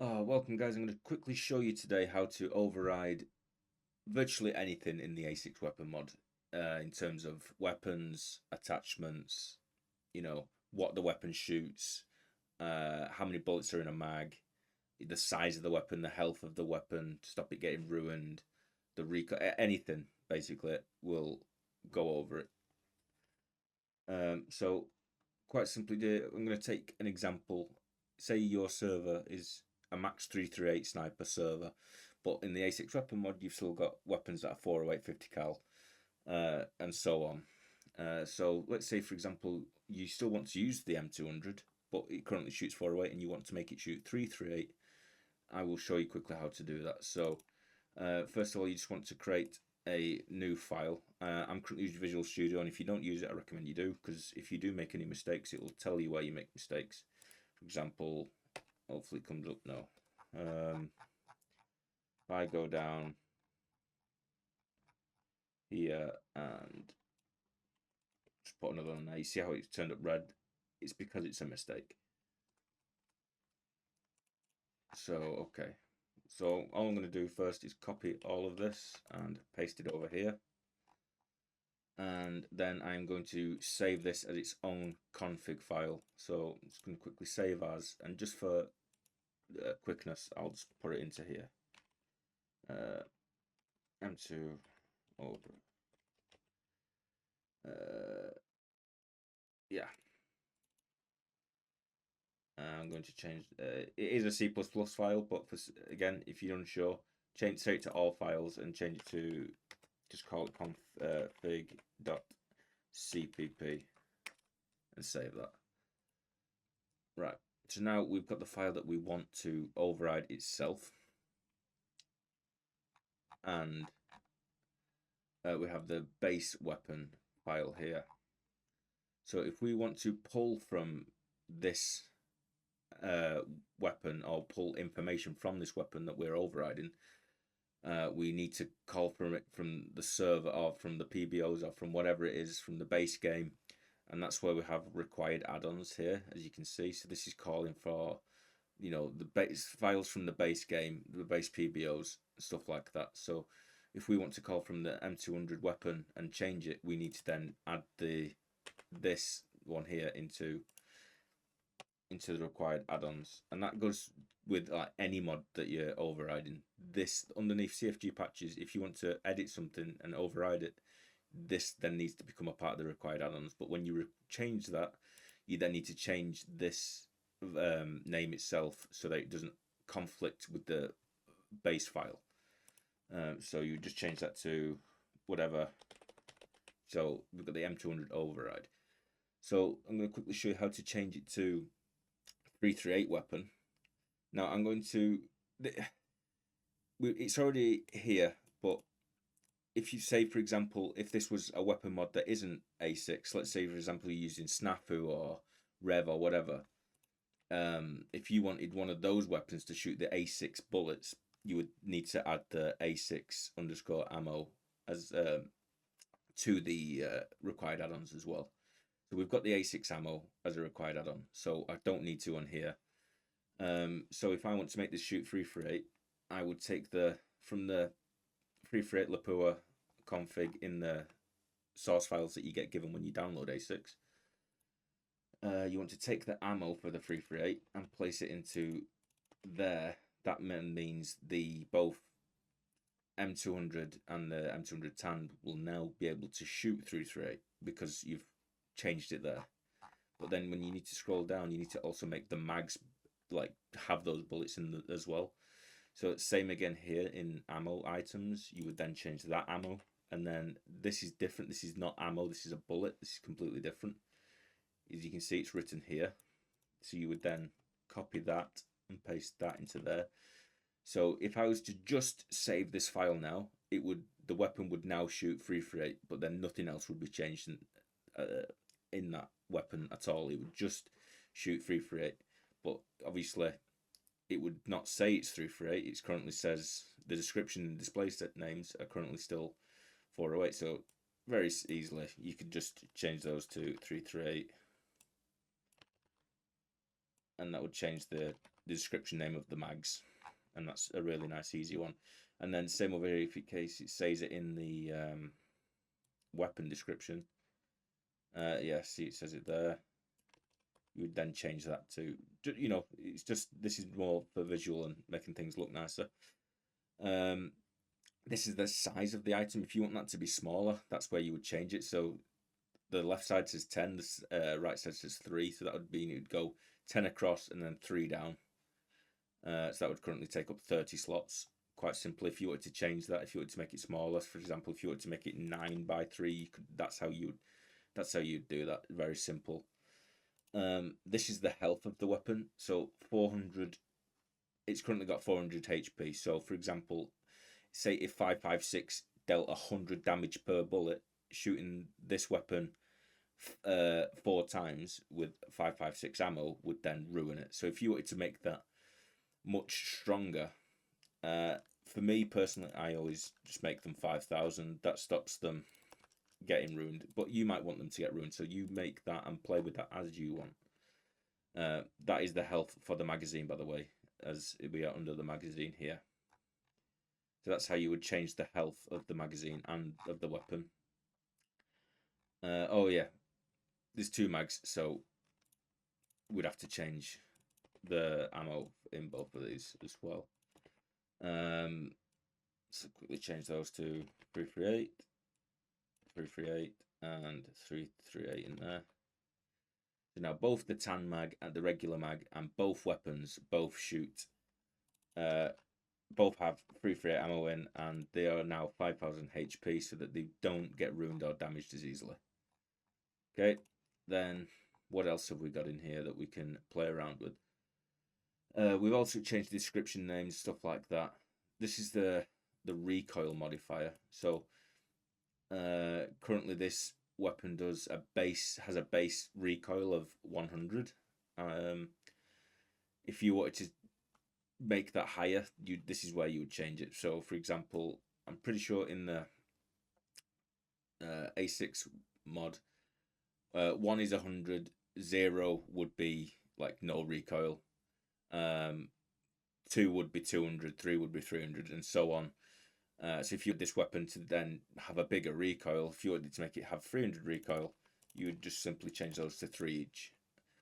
Welcome guys, I'm going to quickly show you today how to override virtually anything in the A6 weapon mod in terms of weapons, attachments, what the weapon shoots, how many bullets are in a mag, the size of the weapon, the health of the weapon, to stop it getting ruined, the recoil, anything basically, we'll go over it. So quite simply, I'm going to take an example. Say your server is a max 338 sniper server, but in the A6 weapon mod, you've still got weapons that are 408 50 cal, and so on. So let's say, for example, you still want to use the M200, but it currently shoots 408 and you want to make it shoot 338. I will show you quickly how to do that. So first of all, you just want to create a new file. I'm currently using Visual Studio, and if you don't use it, I recommend you do, because if you do make any mistakes, it will tell you where you make mistakes. For example, hopefully it comes up now. If I go down here and just put another one there, you see how it's turned up red? It's because it's a mistake. So, okay. So all I'm going to do first is copy all of this and paste it over here. And then I'm going to save this as its own config file. So I'm just going to quickly save as, and just for quickness, I'll just put it into here. M2 over. Yeah. I'm going to change. It is a C++ file, but for again, if you're unsure, change it to all files and change it to just call it config.cpp and save that. Right. So now we've got the file that we want to override itself, and we have the base weapon file here. So if we want to pull from this weapon, or pull information from this weapon that we're overriding, we need to call from it from the server, or from the PBOs, or from whatever it is, from the base game. And that's where we have required add-ons here, as you can see. So this is calling for, the base files from the base game, the base PBOs, stuff like that. So if we want to call from the M200 weapon and change it, we need to then add this one here into the required add-ons, and that goes with like any mod that you're overriding. This underneath CFG patches, if you want to edit something and override it, this then needs to become a part of the required add-ons. But when you change that, you then need to change this name itself so that it doesn't conflict with the base file. So you just change that to whatever. So we've got the M200 override. So I'm going to quickly show you how to change it to 338 weapon. Now I'm going to, it's already here, but if you say, for example, if this was a weapon mod that isn't A6, let's say, for example, you're using Snafu or Rev or whatever, if you wanted one of those weapons to shoot the A6 bullets, you would need to add the A6 underscore ammo as to the required add-ons as well. So we've got the A6 ammo as a required add-on, so I don't need to on here. So if I want to make this shoot 338, I would take from the 338 Lapua config in the source files that you get given when you download A6. You want to take the ammo for the 338 and place it into there. That means the both M200 and the M200 TAN will now be able to shoot 338 because you've changed it there. But then when you need to scroll down, you need to also make the mags like have those bullets in as well. So same again here in ammo items, you would then change that ammo, and then this is different. This is not ammo, this is a bullet. This is completely different. As you can see, it's written here. So you would then copy that and paste that into there. So if I was to just save this file now, the weapon would now shoot 338, but then nothing else would be changed in that weapon at all. It would just shoot 338, but obviously it would not say it's 338. It currently says the description and display set names are currently still 408. So very easily you could just change those to 338, and that would change the the description name of the mags, and that's a really nice, easy one. And then same over here, if it case it says it in the weapon description. Yeah, see, it says it there. You would then change that to, you know, it's just, this is more for visual and making things look nicer. This is the size of the item. If you want that to be smaller, that's where you would change it. So the left side says 10, the right side says 3. So that would mean you'd go 10 across and then 3 down. So that would currently take up 30 slots. Quite simply, if you wanted to change that, if you wanted to make it smaller, for example, if you wanted to make it 9 by 3, you could, that's how you'd do that. Very simple. This is the health of the weapon. So 400, it's currently got 400 HP. So for example, say if 5.56 dealt 100 damage per bullet, shooting this weapon 4 times with 5.56 ammo would then ruin it. So if you wanted to make that much stronger, for me personally, I always just make them 5,000. That stops them getting ruined, but you might want them to get ruined, so you make that and play with that as you want. That is the health for the magazine, by the way, as we are under the magazine here. So that's how you would change the health of the magazine and of the weapon. Oh yeah, there's 2 mags, so we'd have to change the ammo in both of these as well. So quickly change those to 338, 338, and 338 in there. So now both the tan mag and the regular mag and both weapons both shoot, both have 338 ammo in, and they are now 5,000 HP, so that they don't get ruined or damaged as easily. Okay, then what else have we got in here that we can play around with? We've also changed the description names, stuff like that. This is the recoil modifier. So currently this weapon has a base recoil of 100. If you wanted to make that higher, this is where you would change it. So for example, I'm pretty sure in the A6 mod, 1 is 100, 0 would be like no recoil, 2 would be 200, 3 would be 300, and so on. So if you had this weapon to then have a bigger recoil, if you wanted to make it have 300 recoil, you would just simply change those to 3 each.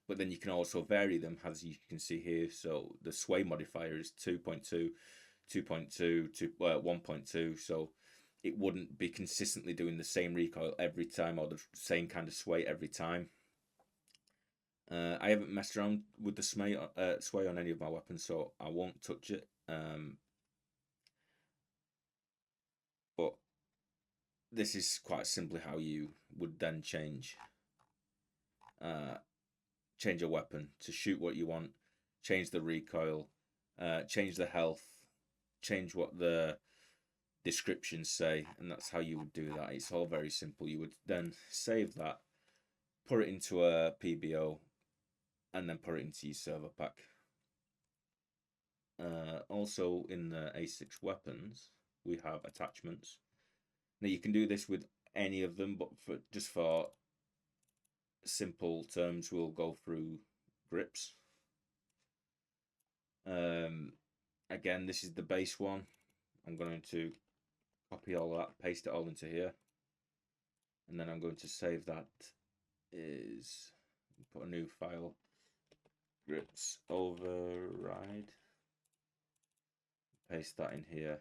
But then you can also vary them, as you can see here. So the sway modifier is 2.2, 2.2, 1.2. So it wouldn't be consistently doing the same recoil every time or the same kind of sway every time. I haven't messed around with the sway on any of my weapons, so I won't touch it. But this is quite simply how you would then change a weapon to shoot what you want, change the recoil, change the health, change what the descriptions say, and that's how you would do that. It's all very simple. You would then save that, put it into a PBO, and then put it into your server pack. Also in the A6 weapons, we have attachments. Now you can do this with any of them, but for simple terms, we'll go through grips. Again, this is the base one. I'm going to copy all that, paste it all into here, and then I'm going to save that. Put a new file, grips override, paste that in here.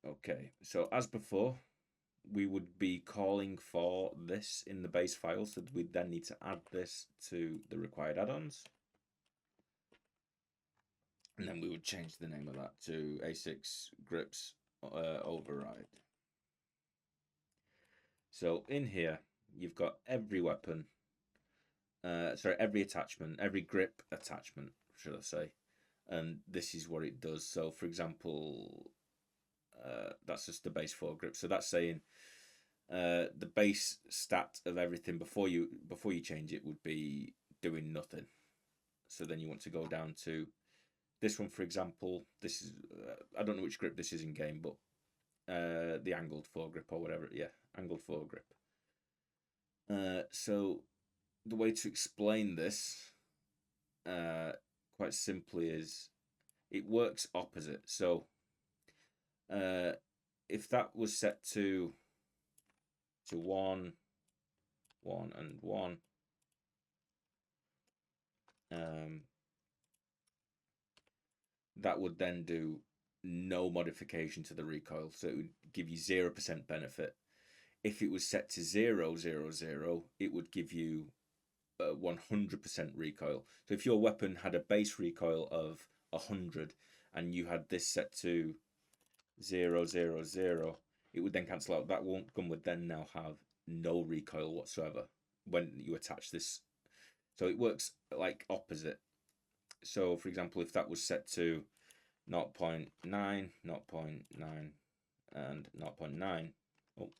Okay, so as before, we would be calling for this in the base file, so we then need to add this to the required add-ons. And then we would change the name of that to A6 grips override. So in here, you've got every weapon, every attachment, every grip attachment, should I say. And this is what it does. So for example, that's just the base 4 grip. So that's saying the base stat of everything before you change it would be doing nothing. So then you want to go down to this one, for example. This is I don't know which grip this is in game, but the angled 4 grip or whatever. Yeah, angled 4 grip. So the way to explain this, quite simply, is it works opposite. So if that was set to 1, 1, and 1, that would then do no modification to the recoil, so it would give you 0% benefit. If it was set to 0, 0, 0, it would give you 100% recoil. So if your weapon had a base recoil of 100 and you had this set to 0, 0, 0, it would then cancel out. That gun would then now have no recoil whatsoever when you attach this. So it works like opposite. So for example, if that was set to 0.9, 0.9, and 0.9, oh,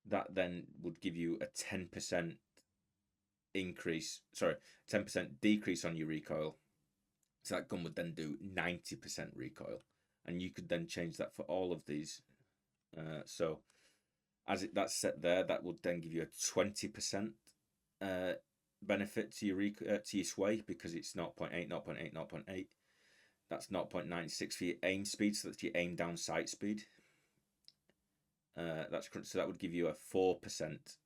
that then would give you a 10% increase, sorry, 10% decrease on your recoil. So that gun would then do 90% recoil, and you could then change that for all of these. So as that's set there, that would then give you a 20% benefit to your sway, because it's 0.8, 0.8, 0.8. That's 0.96 for your aim speed, so that's your aim down sight speed. So that would give you a 4%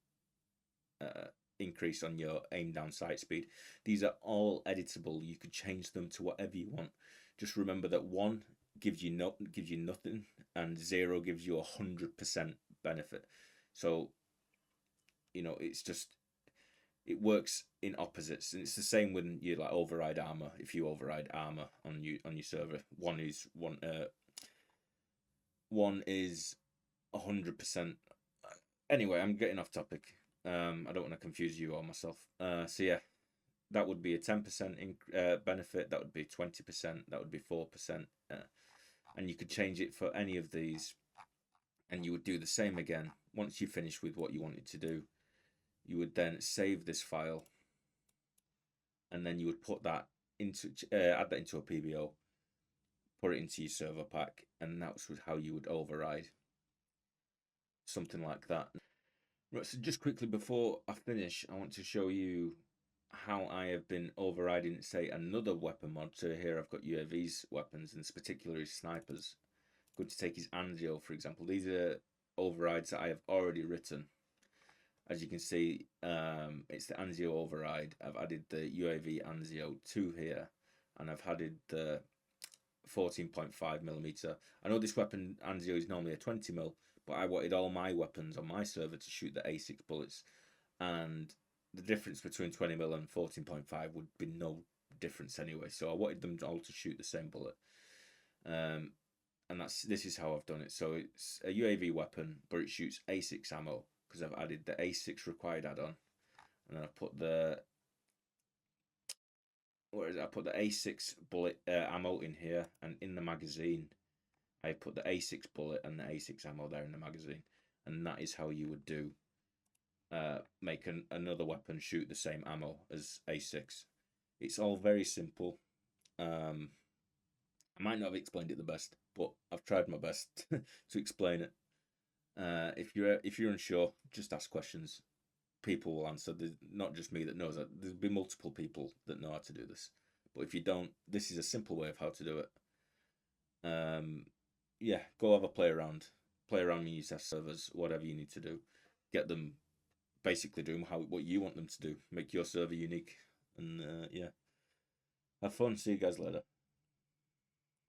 increase on your aim down sight speed. These are all editable. You could change them to whatever you want. Just remember that 1 gives you nothing, and 0 gives you 100% benefit. So it works in opposites, and it's the same when you like override armor. If you override armor on your server, one is 100%. Anyway, I'm getting off topic. I don't want to confuse you or myself. So yeah, that would be a 10% benefit. That would be 20%. That would be 4%. And you could change it for any of these, and you would do the same again. Once you finish with what you wanted to do, you would then save this file, and then you would put that into add that into a PBO, put it into your server pack, and that's how you would override something like that. Right, so just quickly before I finish, I want to show you how I have been overriding, say, another weapon mod. So here I've got UAV's weapons, and this particular is snipers. I'm going to take his Anzio, for example. These are overrides that I have already written. As you can see, it's the Anzio override. I've added the UAV Anzio 2 here, and I've added the 14.5mm. I know this weapon Anzio is normally a 20mm, but I wanted all my weapons on my server to shoot the A6 bullets, and the difference between 20mm and 14.5 would be no difference anyway. So I wanted them all to shoot the same bullet, and this is how I've done it. So it's a UAV weapon, but it shoots A6 ammo, because I've added the A6 required add-on, and then I've put the I put the A6 bullet ammo in here, and in the magazine I put the A6 bullet and the A6 ammo there in the magazine, and that is how you would do make another weapon shoot the same ammo as A6. It's all very simple. I might not have explained it the best, but I've tried my best to explain it. If you're unsure, just ask questions. People will answer. There's not just me that knows that. There'll be multiple people that know how to do this. But if you don't, this is a simple way of how to do it. Yeah, go have a play around. Play around MenaceIIS servers, whatever you need to do. Get them, basically do what you want them to do. Make your server unique. And yeah, have fun. See you guys later.